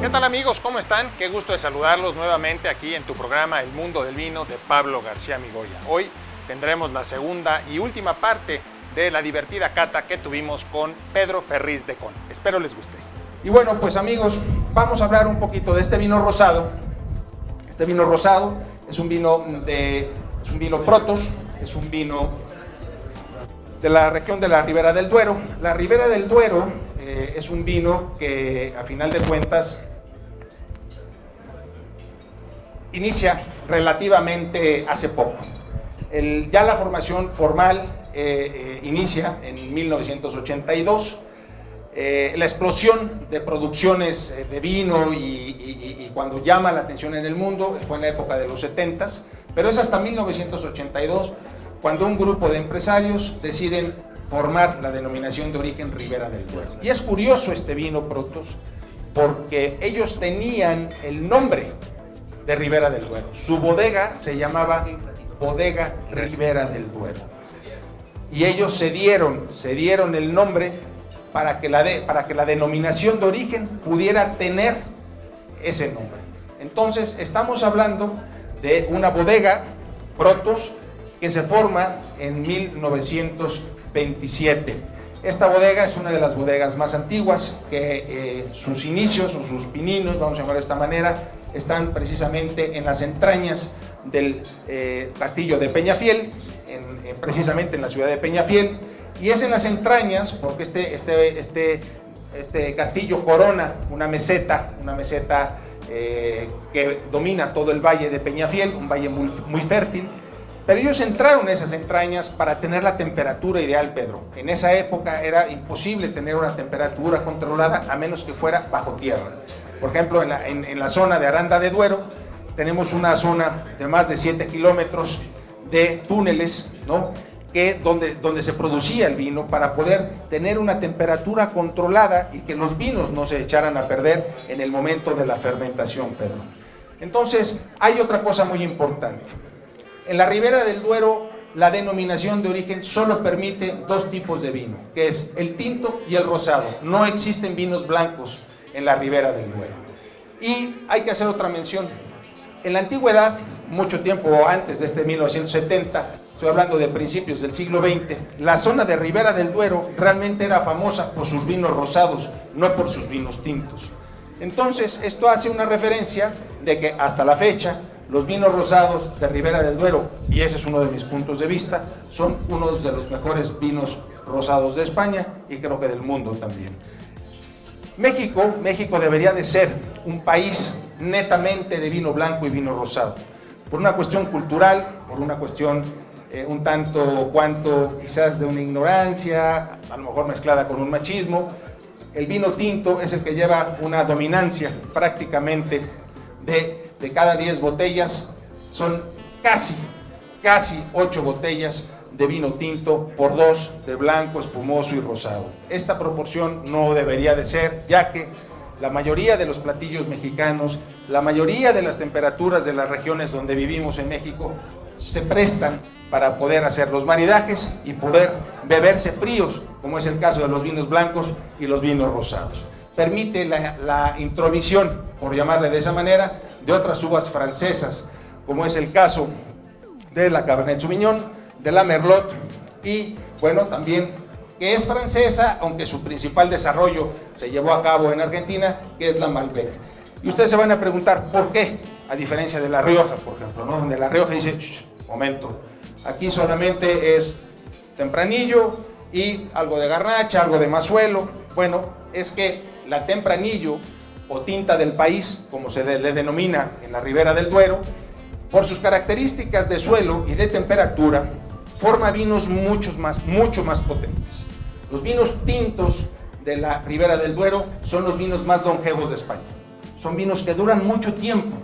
¿Qué tal amigos? ¿Cómo están? Qué gusto de saludarlos nuevamente aquí en tu programa El Mundo del Vino de Pablo García Migoya. Hoy tendremos la segunda y última parte de la divertida cata que tuvimos con Pedro Ferriz de Con. Espero les guste. Y bueno, pues amigos, vamos a hablar un poquito de este vino rosado. Este vino rosado es un vino Protos, es un vino de la región de la Ribera del Duero. La Ribera del Duero es un vino que a final de cuentas inicia relativamente hace poco. Ya la formación formal inicia en 1982. La explosión de producciones de vino y cuando llama la atención en el mundo fue en la época de los 70s, pero es hasta 1982 cuando un grupo de empresarios deciden formar la denominación de origen Ribera del Duero. Y es curioso este vino Protos porque ellos tenían el nombre de Ribera del Duero. Su bodega se llamaba Bodega Ribera del Duero. Y ellos se dieron el nombre para que la denominación de origen pudiera tener ese nombre. Entonces, estamos hablando de una bodega, Protos, que se forma en 1927. Esta bodega es una de las bodegas más antiguas, que sus inicios o sus pininos, vamos a llamar de esta manera, están precisamente en las entrañas del castillo de Peñafiel, precisamente en la ciudad de Peñafiel, y es en las entrañas porque este castillo corona una meseta que domina todo el valle de Peñafiel, un valle muy fértil, pero ellos entraron en esas entrañas para tener la temperatura ideal, Pedro. En esa época era imposible tener una temperatura controlada a menos que fuera bajo tierra. Por ejemplo, en la zona de Aranda de Duero, tenemos una zona de más de 7 kilómetros de túneles, ¿no? donde se producía el vino para poder tener una temperatura controlada y que los vinos no se echaran a perder en el momento de la fermentación, Pedro. Entonces, hay otra cosa muy importante. En la Ribera del Duero, la denominación de origen solo permite dos tipos de vino, que es el tinto y el rosado. No existen vinos blancos en la Ribera del Duero. Y hay que hacer otra mención. En la antigüedad, mucho tiempo antes de 1970, estoy hablando de principios del siglo XX, la zona de Ribera del Duero realmente era famosa por sus vinos rosados, no por sus vinos tintos. Entonces, esto hace una referencia de que hasta la fecha, los vinos rosados de Ribera del Duero, y ese es uno de mis puntos de vista, son uno de los mejores vinos rosados de España y creo que del mundo también. México debería de ser un país netamente de vino blanco y vino rosado, por una cuestión cultural, por una cuestión un tanto cuanto quizás de una ignorancia, a lo mejor mezclada con un machismo. El vino tinto es el que lleva una dominancia prácticamente de cada 10 botellas, son casi 8 botellas de vino tinto por 2 de blanco, espumoso y rosado. Esta proporción no debería de ser, ya que la mayoría de los platillos mexicanos, la mayoría de las temperaturas de las regiones donde vivimos en México se prestan para poder hacer los maridajes y poder beberse fríos, como es el caso de los vinos blancos y los vinos rosados. Permite la introvisión, por llamarle de esa manera, de otras uvas francesas, como es el caso de la Cabernet Sauvignon, de la Merlot y, bueno, también que es francesa, aunque su principal desarrollo se llevó a cabo en Argentina, que es la Malbec. Y ustedes se van a preguntar por qué, a diferencia de La Rioja, por ejemplo, ¿no? Donde La Rioja dice, momento, aquí solamente es tempranillo y algo de garnacha, algo de mazuelo. Bueno, es que la tempranillo o tinta del país, como se le denomina en la Ribera del Duero, por sus características de suelo y de temperatura, forma vinos mucho más potentes. Los vinos tintos de la Ribera del Duero son los vinos más longevos de España. Son vinos que duran mucho tiempo,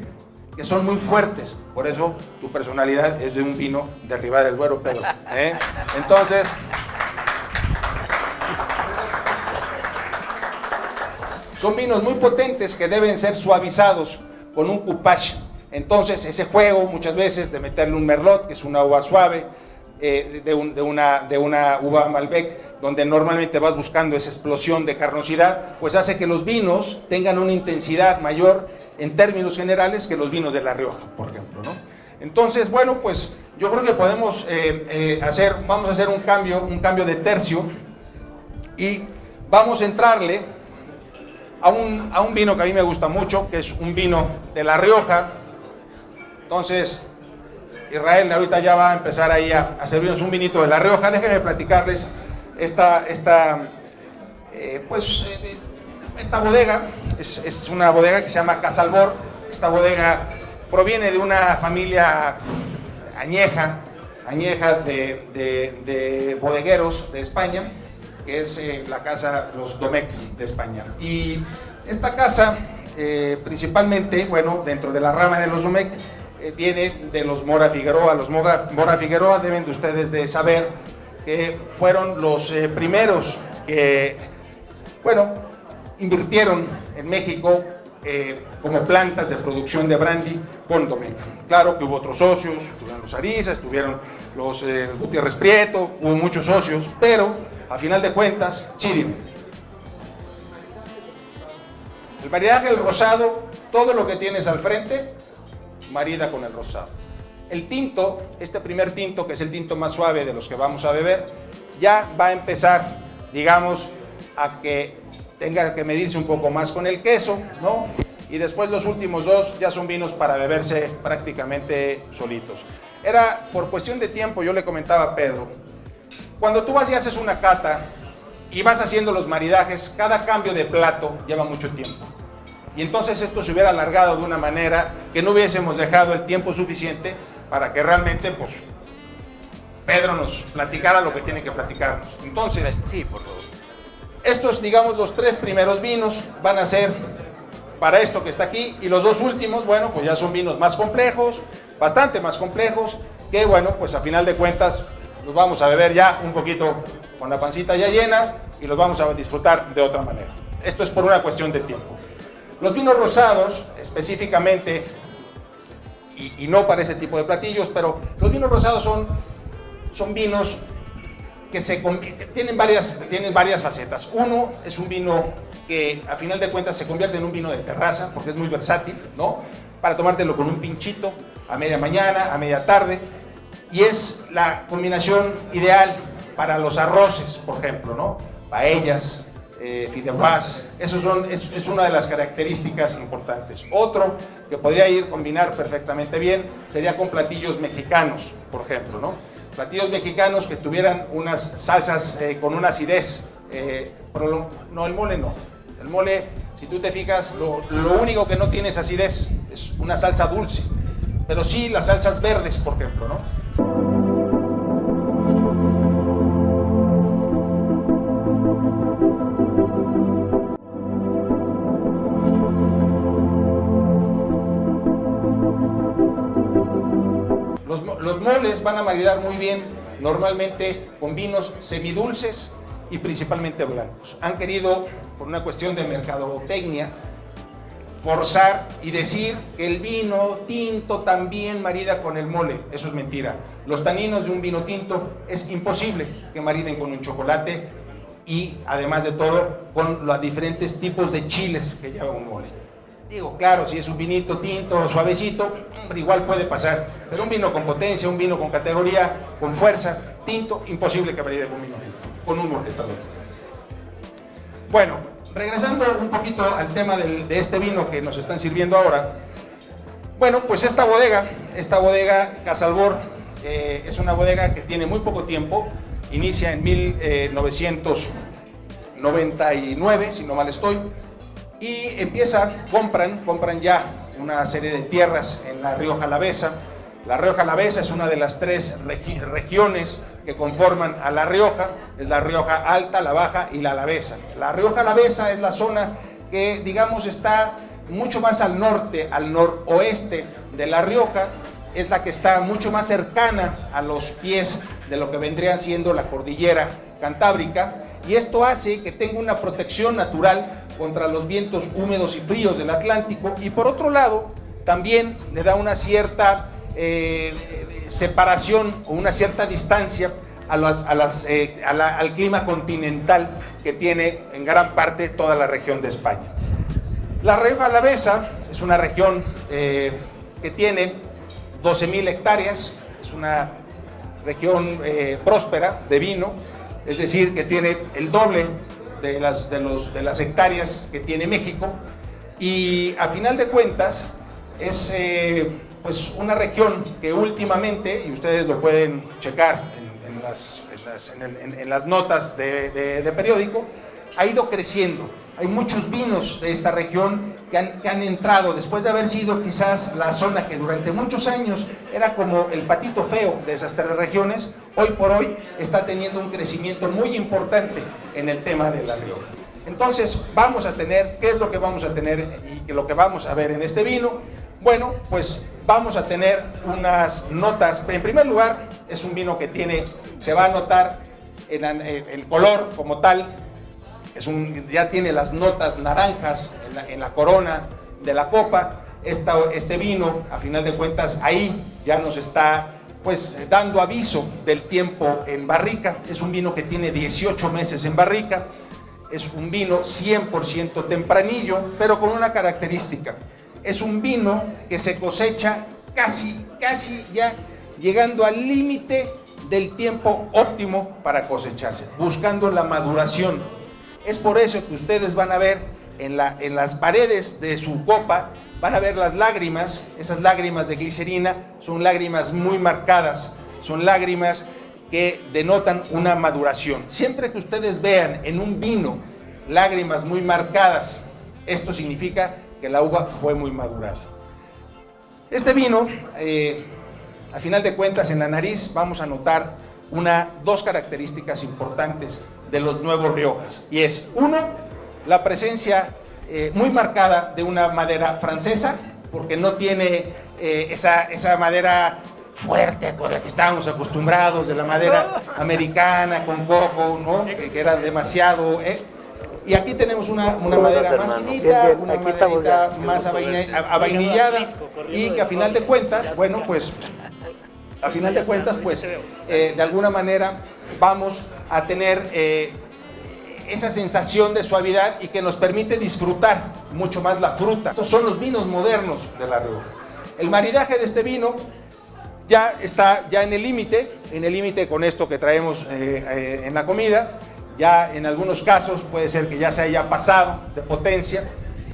que son muy fuertes. Por eso tu personalidad es de un vino de Ribera del Duero, Pedro. Entonces, son vinos muy potentes que deben ser suavizados con un coupage. Entonces, ese juego muchas veces de meterle un merlot, que es una uva suave, de una uva Malbec, donde normalmente vas buscando esa explosión de carnosidad, pues hace que los vinos tengan una intensidad mayor en términos generales que los vinos de La Rioja, por ejemplo, ¿no? Entonces, bueno, pues yo creo que podemos vamos a hacer un cambio de tercio y vamos a entrarle a un vino que a mí me gusta mucho, que es un vino de La Rioja. Entonces, Israel ahorita ya va a empezar ahí a servirnos un vinito de La Rioja. Déjenme platicarles esta bodega. Es una bodega que se llama Casa Albor. Esta bodega proviene de una familia añeja de bodegueros de España, que es la casa Los Domecq de España. Y esta casa, principalmente, bueno, dentro de la rama de los Domecq, viene de los Mora Figueroa. Los Mora Figueroa deben de ustedes de saber que fueron los primeros que, bueno, invirtieron en México como plantas de producción de brandy con Domecq. Claro que hubo otros socios, estuvieron los Ariza, estuvieron los Gutiérrez Prieto, hubo muchos socios, pero a final de cuentas, sí, el maridaje del rosado, todo lo que tienes al frente, marida con el rosado. El tinto, este primer tinto, que es el tinto más suave de los que vamos a beber, ya va a empezar, digamos, a que tenga que medirse un poco más con el queso, ¿no? Y después los últimos dos ya son vinos para beberse prácticamente solitos. Era por cuestión de tiempo, yo le comentaba a Pedro, cuando tú vas y haces una cata y vas haciendo los maridajes, cada cambio de plato lleva mucho tiempo. Y entonces esto se hubiera alargado de una manera que no hubiésemos dejado el tiempo suficiente para que realmente, pues, Pedro nos platicara lo que tiene que platicarnos. Entonces, sí, por favor. Estos, digamos, los tres primeros vinos van a ser para esto que está aquí, y los dos últimos, bueno, pues ya son vinos más complejos, bastante más complejos, que bueno, pues a final de cuentas los vamos a beber ya un poquito con la pancita ya llena y los vamos a disfrutar de otra manera. Esto es por una cuestión de tiempo. Los vinos rosados, específicamente, y no para ese tipo de platillos, pero los vinos rosados son vinos que tienen varias facetas. Uno es un vino que a final de cuentas se convierte en un vino de terraza, porque es muy versátil, ¿no? Para tomártelo con un pinchito a media mañana, a media tarde, y es la combinación ideal para los arroces, por ejemplo, ¿no? Paellas, fideuás, es una de las características importantes. Otro que podría combinar perfectamente bien sería con platillos mexicanos, por ejemplo, ¿no? Platillos mexicanos que tuvieran unas salsas con una acidez, no, el mole no. El mole, si tú te fijas, lo único que no tiene es acidez, es una salsa dulce, pero sí las salsas verdes, por ejemplo, ¿no? Los moles van a maridar muy bien normalmente con vinos semidulces y principalmente blancos. Han querido, por una cuestión de mercadotecnia, forzar y decir que el vino tinto también marida con el mole. Eso es mentira. Los taninos de un vino tinto es imposible que mariden con un chocolate y, además de todo, con los diferentes tipos de chiles que lleva un mole. Digo, claro, si es un vinito tinto, suavecito, hombre, igual puede pasar, pero un vino con potencia, un vino con categoría, con fuerza, tinto, imposible que maride con vino tinto, con un mole también. Bueno, regresando un poquito al tema de este vino que nos están sirviendo ahora, bueno, pues esta bodega Casa Albor, es una bodega que tiene muy poco tiempo, inicia en 1999, si no mal estoy, y compran ya una serie de tierras en la Rioja Alavesa. La Rioja Alavesa es una de las tres regiones que conforman a La Rioja, es la Rioja Alta, la Baja y la Alavesa. La Rioja Alavesa es la zona que, digamos, está mucho más al norte, al noroeste de La Rioja, es la que está mucho más cercana a los pies de lo que vendría siendo la cordillera cantábrica, y esto hace que tenga una protección natural contra los vientos húmedos y fríos del Atlántico, y por otro lado también le da una cierta separación o una cierta distancia al clima continental que tiene en gran parte toda la región de España. La Rioja Alavesa es una región que tiene 12.000 hectáreas, es una región próspera de vino, es decir, que tiene el doble de las hectáreas que tiene México, y a final de cuentas es pues una región que últimamente, y ustedes lo pueden checar en las notas de periódico, ha ido creciendo. Hay muchos vinos de esta región que han entrado, después de haber sido quizás la zona que durante muchos años era como el patito feo de esas tres regiones, hoy por hoy está teniendo un crecimiento muy importante en el tema de La Rioja. Entonces vamos a tener, ¿qué es lo que vamos a tener y lo que vamos a ver en este vino? Bueno, pues vamos a tener unas notas. En primer lugar, es un vino que se va a notar en el color como tal. Ya tiene las notas naranjas en la corona de la copa. Este vino, a final de cuentas, ahí ya nos está pues dando aviso del tiempo en barrica. Es un vino que tiene 18 meses en barrica. Es un vino 100% tempranillo, pero con una característica. Es un vino que se cosecha casi ya llegando al límite del tiempo óptimo para cosecharse, buscando la maduración. Es por eso que ustedes van a ver en las paredes de su copa, van a ver las lágrimas. Esas lágrimas de glicerina son lágrimas muy marcadas, son lágrimas que denotan una maduración. Siempre que ustedes vean en un vino lágrimas muy marcadas, esto significa que la uva fue muy madurada. Este vino, a final de cuentas, en la nariz vamos a notar dos características importantes de los nuevos Riojas, y es, uno, la presencia muy marcada de una madera francesa, porque no tiene esa madera fuerte con la que estábamos acostumbrados, de la madera americana con coco, ¿no? Que era demasiado... Y aquí tenemos una madera más finita, una maderita más avainillada, y que a final de cuentas, bueno, pues, de alguna manera vamos a tener esa sensación de suavidad y que nos permite disfrutar mucho más la fruta. Estos son los vinos modernos de La Rioja. El maridaje de este vino ya está en el límite con esto que traemos en la comida. Ya en algunos casos puede ser que ya se haya pasado de potencia,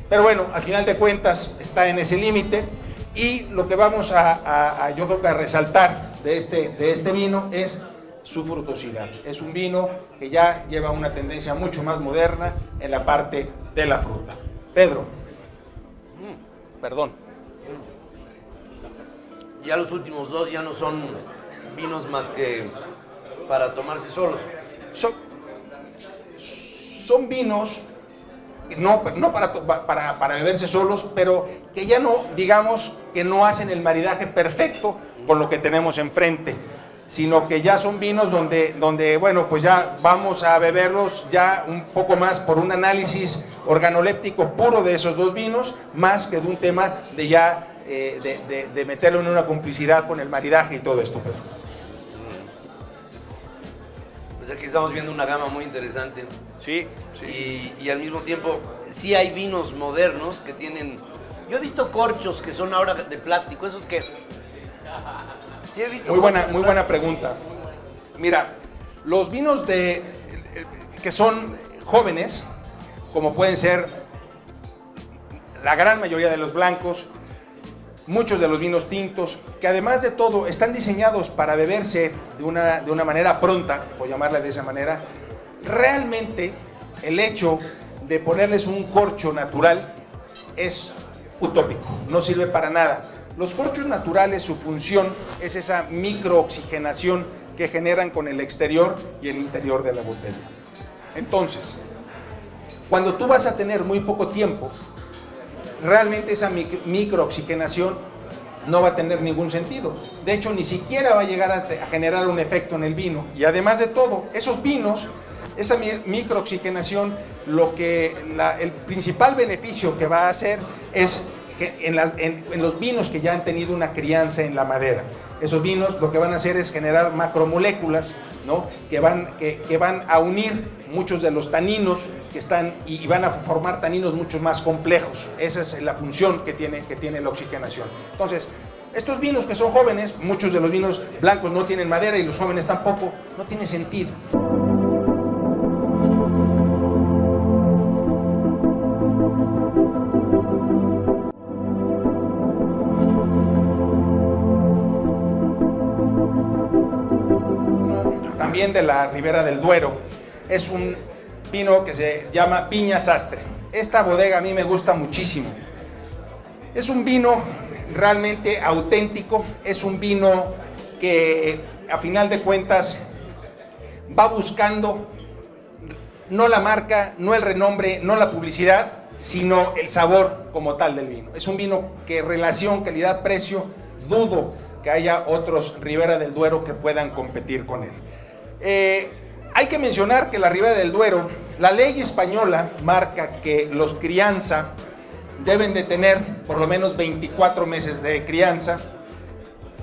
pero bueno, al final de cuentas está en ese límite, y lo que vamos yo creo que a resaltar de este vino es su frutosidad. Es un vino que ya lleva una tendencia mucho más moderna en la parte de la fruta. Pedro. Perdón. Ya los últimos dos ya no son vinos más que para tomarse solos. Son vinos no para beberse solos, pero que ya no, digamos, que no hacen el maridaje perfecto con lo que tenemos enfrente, sino que ya son vinos donde bueno, pues ya vamos a beberlos ya un poco más por un análisis organoléptico puro de esos dos vinos, más que de un tema de ya de meterlo en una complicidad con el maridaje y todo esto. Pues aquí estamos viendo una gama muy interesante. Sí. Y al mismo tiempo, sí hay vinos modernos que tienen... Yo he visto corchos que son ahora de plástico, esos que... Sí he visto. Muy buena pregunta. Mira, los vinos que son jóvenes, como pueden ser la gran mayoría de los blancos, muchos de los vinos tintos, que además de todo están diseñados para beberse de una manera pronta, por llamarla de esa manera, realmente el hecho de ponerles un corcho natural es utópico, no sirve para nada. Los corchos naturales, su función es esa microoxigenación que generan con el exterior y el interior de la botella. Entonces, cuando tú vas a tener muy poco tiempo, realmente esa microoxigenación no va a tener ningún sentido. De hecho, ni siquiera va a llegar a generar un efecto en el vino. Y además de todo, esos vinos, esa microoxigenación, el principal beneficio que va a hacer es en los vinos que ya han tenido una crianza en la madera. Esos vinos lo que van a hacer es generar macromoléculas, ¿no? que van a unir muchos de los taninos que están y van a formar taninos mucho más complejos. Esa es la función que tiene la oxigenación. Entonces, estos vinos que son jóvenes, muchos de los vinos blancos no tienen madera y los jóvenes tampoco, no tiene sentido. También de la Ribera del Duero, es un vino que se llama Viña Sastre. Esta bodega a mí me gusta muchísimo. Es un vino realmente auténtico, es un vino que a final de cuentas va buscando no la marca, no el renombre, no la publicidad, sino el sabor como tal del vino. Es un vino que relación calidad-precio, dudo que haya otros Ribera del Duero que puedan competir con él. Hay que mencionar que la Ribera del Duero, la ley española marca que los crianza deben de tener por lo menos 24 meses de crianza,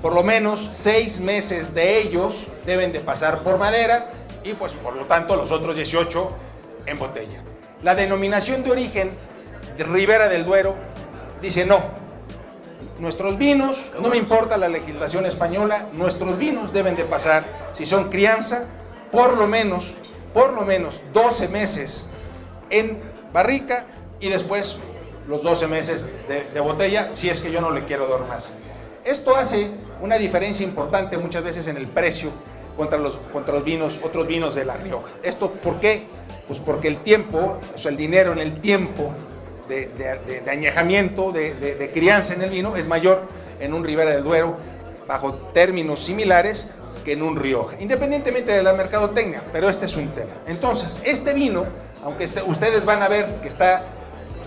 por lo menos 6 meses de ellos deben de pasar por madera y pues por lo tanto los otros 18 en botella. La denominación de origen de Ribera del Duero dice no, nuestros vinos, no me importa la legislación española, nuestros vinos deben de pasar, si son crianza, por lo menos 12 meses en barrica y después los 12 meses de botella, si es que yo no le quiero dar más. Esto hace una diferencia importante muchas veces en el precio contra los vinos, otros vinos de La Rioja. ¿Esto por qué? Pues porque el tiempo, o sea, el dinero en el tiempo de añejamiento, de crianza en el vino es mayor en un Ribera del Duero bajo términos similares que en un Rioja, independientemente de la mercadotecnia, pero este es un tema. Entonces, este vino, aunque ustedes van a ver que está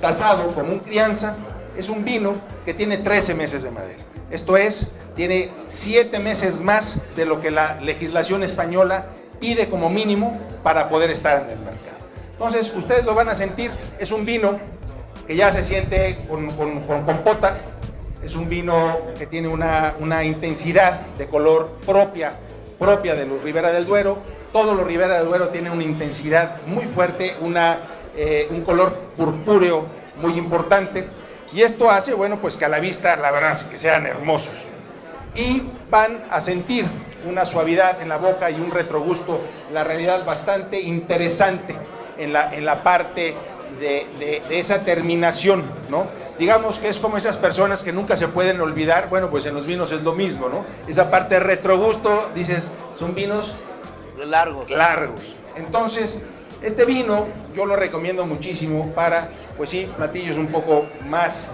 tasado como un crianza, es un vino que tiene 13 meses de madera. Esto es, tiene 7 meses más de lo que la legislación española pide como mínimo para poder estar en el mercado. Entonces, ustedes lo van a sentir, es un vino que ya se siente con compota, es un vino que tiene una intensidad de color propia de los Ribera del Duero. Todos los Ribera del Duero tienen una intensidad muy fuerte, un color purpúreo muy importante. Y esto hace, bueno, pues que a la vista, la verdad, que sean hermosos. Y van a sentir una suavidad en la boca y un retrogusto, la realidad, bastante interesante en la parte de esa terminación, ¿no? Digamos que es como esas personas que nunca se pueden olvidar. Bueno, pues en los vinos es lo mismo, ¿no? Esa parte de retrogusto, dices, son vinos largos. Entonces, este vino yo lo recomiendo muchísimo para, pues sí, platillos un poco más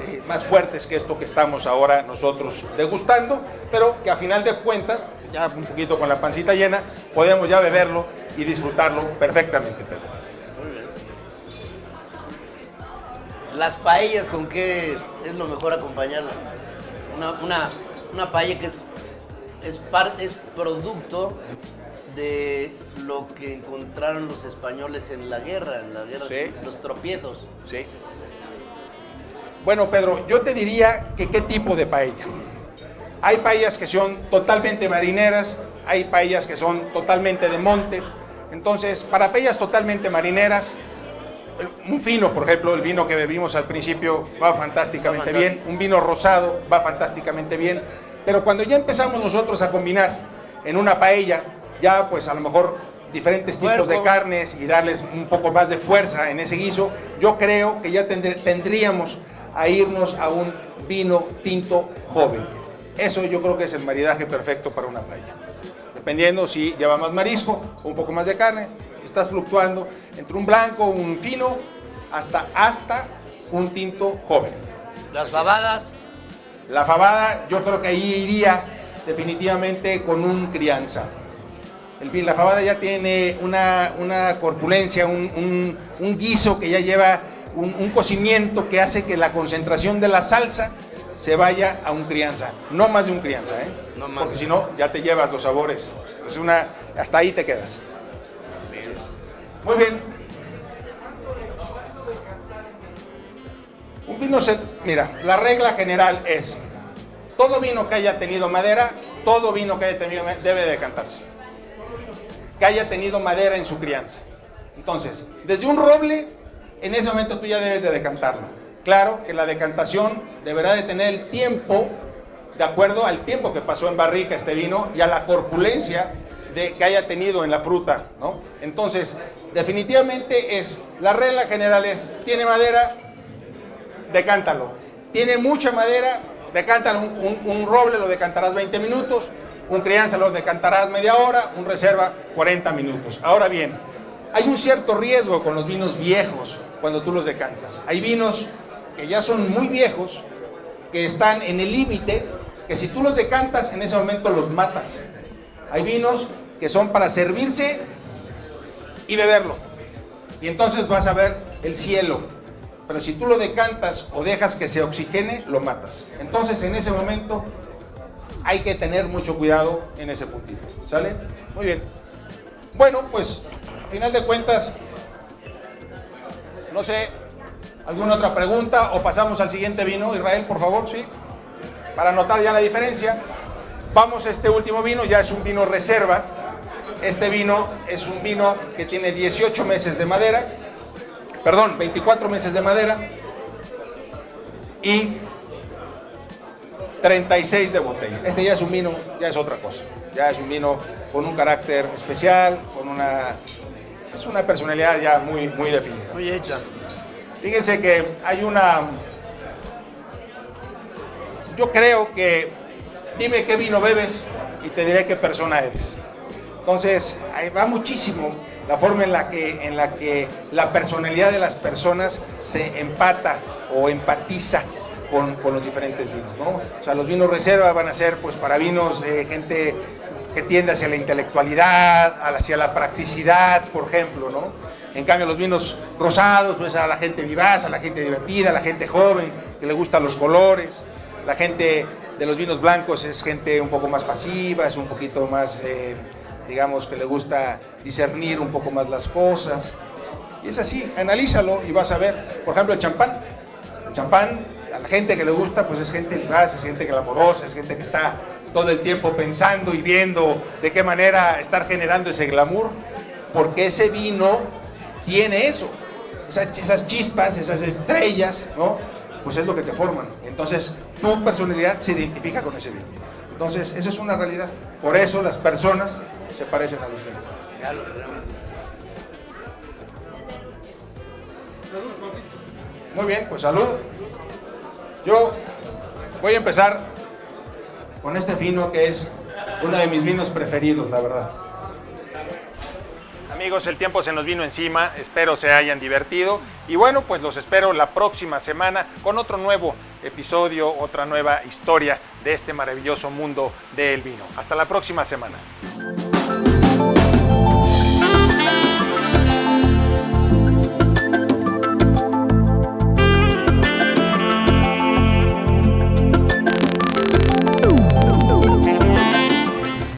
fuertes que esto que estamos ahora nosotros degustando, pero que a final de cuentas, ya un poquito con la pancita llena, podemos ya beberlo y disfrutarlo perfectamente, Pedro. Las paellas, ¿con qué es lo mejor acompañarlas? Una paella que es producto de lo que encontraron los españoles en la guerra, sí, los tropiezos. Sí. Bueno, Pedro, yo te diría que qué tipo de paella. Hay paellas que son totalmente marineras, hay paellas que son totalmente de monte. Entonces, para paellas totalmente marineras, un fino, por ejemplo, el vino que bebimos al principio va fantásticamente bien, un vino rosado va fantásticamente bien, pero cuando ya empezamos nosotros a combinar en una paella, ya pues a lo mejor diferentes tipos de carnes y darles un poco más de fuerza en ese guiso, yo creo que ya tendríamos a irnos a un vino tinto joven. Eso yo creo que es el maridaje perfecto para una paella. Dependiendo si lleva más marisco o un poco más de carne, estás fluctuando entre un blanco, un fino, hasta un tinto joven. ¿Las fabadas? La fabada, yo creo que ahí iría definitivamente con un crianza. La fabada ya tiene una corpulencia, un guiso que ya lleva un cocimiento que hace que la concentración de la salsa se vaya a un crianza, no más de un crianza, No más. Porque si no, ya te llevas los sabores. Hasta ahí te quedas. Muy bien. Un vino, mira, la regla general es, todo vino que haya tenido madera, todo vino que haya tenido debe decantarse. Que haya tenido madera en su crianza. Entonces, desde un roble, en ese momento tú ya debes de decantarlo. Claro que la decantación deberá de tener el tiempo, de acuerdo al tiempo que pasó en barrica este vino y a la corpulencia que haya tenido en la fruta, ¿no? Entonces, definitivamente la regla general es, tiene madera, decántalo. Tiene mucha madera, decántalo. Un roble lo decantarás 20 minutos, un crianza lo decantarás media hora, un reserva 40 minutos. Ahora bien, hay un cierto riesgo con los vinos viejos cuando tú los decantas. Hay vinos que ya son muy viejos, que están en el límite, que si tú los decantas, en ese momento los matas. Hay vinos que son para servirse y beberlo. Y entonces vas a ver el cielo. Pero si tú lo decantas o dejas que se oxigene, lo matas. Entonces, en ese momento, hay que tener mucho cuidado en ese puntito. ¿Sale? Muy bien. Bueno, pues, a final de cuentas, no sé, ¿alguna otra pregunta? O pasamos al siguiente vino. Israel, por favor, ¿sí? Para notar ya la diferencia. Vamos a este último vino, ya es un vino reserva. Este vino es un vino que tiene 18 meses de madera, perdón, 24 meses de madera y 36 de botella. Este ya es un vino, ya es otra cosa. Ya es un vino con un carácter especial, es una personalidad ya muy, muy definida. Muy hecha. Fíjense que hay yo creo que, dime qué vino bebes y te diré qué persona eres. Entonces, ahí va muchísimo la forma en la que la personalidad de las personas se empata o empatiza con los diferentes vinos, ¿no? O sea, los vinos reserva van a ser pues para vinos de gente que tiende hacia la intelectualidad, hacia la practicidad, por ejemplo, ¿no? En cambio, los vinos rosados, pues a la gente vivaz, a la gente divertida, a la gente joven, que le gustan los colores. La gente de los vinos blancos es gente un poco más pasiva, es un poquito más, digamos, que le gusta discernir un poco más las cosas. Y es así, analízalo y vas a ver. Por ejemplo, el champán. El champán, a la gente que le gusta, pues es gente vivaz, es gente glamorosa, es gente que está todo el tiempo pensando y viendo de qué manera estar generando ese glamour, porque ese vino tiene eso, esas chispas, esas estrellas, ¿no? Pues es lo que te forman. Entonces, tu personalidad se identifica con ese vino. Entonces, esa es una realidad. Por eso las personas se parecen a los vinos. Muy bien, pues salud. Yo voy a empezar con este vino que es uno de mis vinos preferidos, la verdad. Amigos, el tiempo se nos vino encima, espero se hayan divertido y bueno, pues los espero la próxima semana con otro nuevo episodio, otra nueva historia de este maravilloso mundo del vino. Hasta la próxima semana.